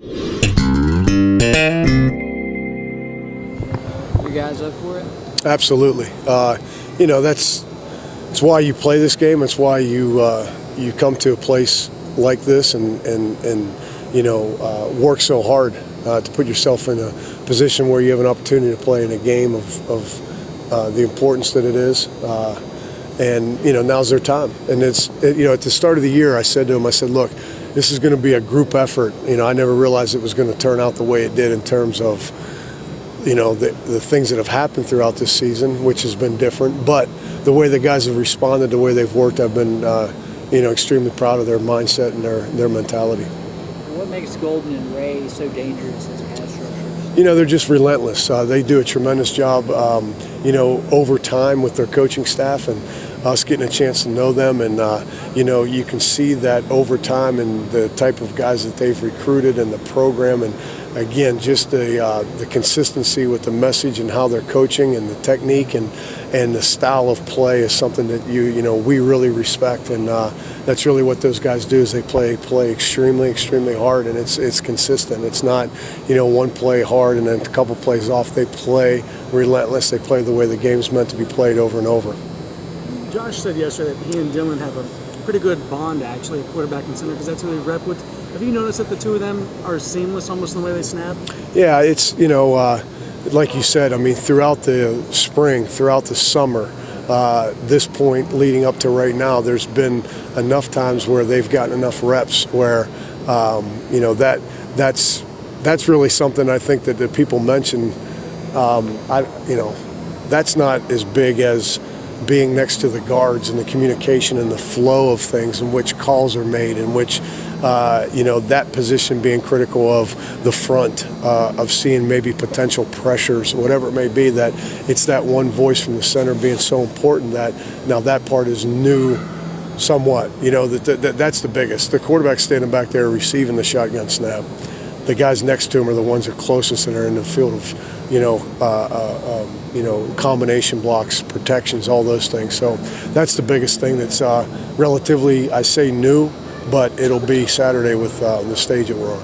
You guys up for it? Absolutely. That's why you play this game. It's why you come to a place like this and work so hard to put yourself in a position where you have an opportunity to play in a game of the importance that it is. Now's their time. And at the start of the year, I said to them, look, this is going to be a group effort. I never realized it was going to turn out the way it did in terms of the things that have happened throughout this season, which has been different. But the way the guys have responded, the way they've worked, I've been extremely proud of their mindset and their mentality. What makes Golden and Ray so dangerous as pass rushers? They're just relentless. They do a tremendous job, over time with their coaching staff and us getting a chance to know them. And, you can see that over time and the type of guys that they've recruited and the program. And, again, just the consistency with the message and how they're coaching and the technique and the style of play is something that we really respect. And that's really what those guys do is they play extremely, extremely hard, and it's consistent. It's not, one play hard and then a couple plays off. They play relentless. They play the way the game's meant to be played over and over. Josh said yesterday that he and Dylan have a pretty good bond, actually, quarterback and center, because that's who they rep with. Have you noticed that the two of them are seamless almost in the way they snap? Yeah, it's, like you said, throughout the spring, throughout the summer, this point leading up to right now, there's been enough times where they've gotten enough reps where, that's really something I think that the people mention, that's not as big as being next to the guards and the communication and the flow of things in which calls are made, in which that position being critical of the front, of seeing maybe potential pressures, whatever it may be, that it's that one voice from the center being so important that now that part is new somewhat. That's the biggest. The quarterback standing back there receiving the shotgun snap. The guys next to him are the ones that are closest that are in the field of, combination blocks, protections, all those things. So that's the biggest thing that's relatively, I say new, but it'll be Saturday with the stage that we're on.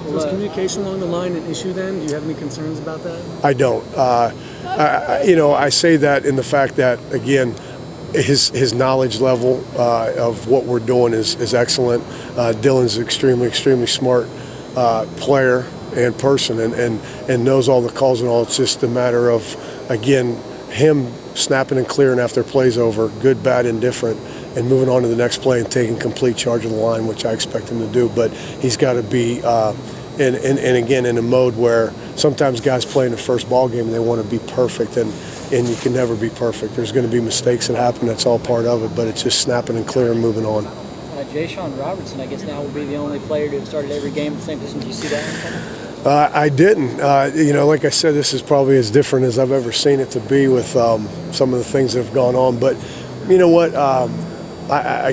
So is communication along the line an issue then? Do you have any concerns about that? I don't. I say that in the fact that, again, his knowledge level of what we're doing is excellent. Dylan's an extremely, extremely smart player and person and knows all the calls and all. It's just a matter of, again, him snapping and clearing after play's over, good, bad, indifferent, and moving on to the next play and taking complete charge of the line, which I expect him to do. But he's got to be, again, in a mode where sometimes guys play in the first ball game and they want to be perfect, and you can never be perfect. There's going to be mistakes that happen. That's all part of it, but it's just snapping and clearing and moving on. Ja'Shawn Robertson, I guess now will be the only player to have started every game at the same position. Did you see that one coming? I didn't. Like I said, this is probably as different as I've ever seen it to be with some of the things that have gone on. But you know what? I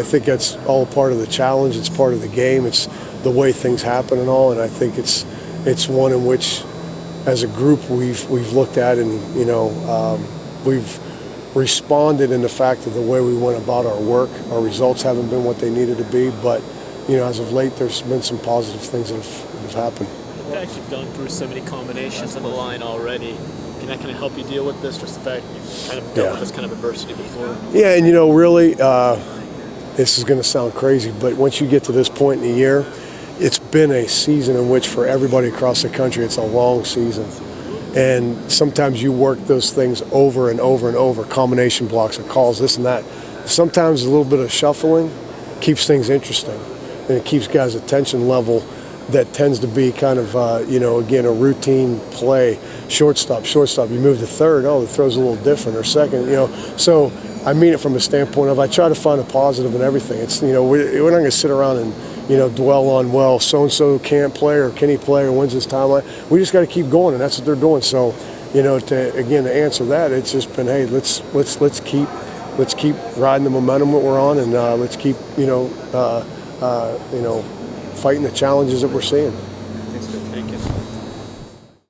think that's all part of the challenge. It's part of the game. It's the way things happen and all. And I think it's one in which, as a group, we've looked at and we've responded in the fact of the way we went about our work. Our results haven't been what they needed to be, but as of late, there's been some positive things that have happened. The fact you've gone through so many combinations on the line already, can that kind of help you deal with this? Just the fact you've kind of dealt with this kind of adversity before? Yeah, and really, this is going to sound crazy, but once you get to this point in the year, it's been a season in which for everybody across the country, it's a long season. And sometimes you work those things over and over and over, combination blocks or calls, this and that. Sometimes a little bit of shuffling keeps things interesting, and it keeps guys' attention level that tends to be kind of, again, a routine play. Shortstop, you move to third, the throw's a little different, or second, So I mean it from a standpoint of I try to find a positive in everything. It's, we're not going to sit around and, dwell on, well, so-and-so can't play or can he play or when's his timeline. We just got to keep going, and that's what they're doing. So, to answer that, it's just been, hey, let's keep riding the momentum that we're on, and let's keep, fighting the challenges that we're seeing.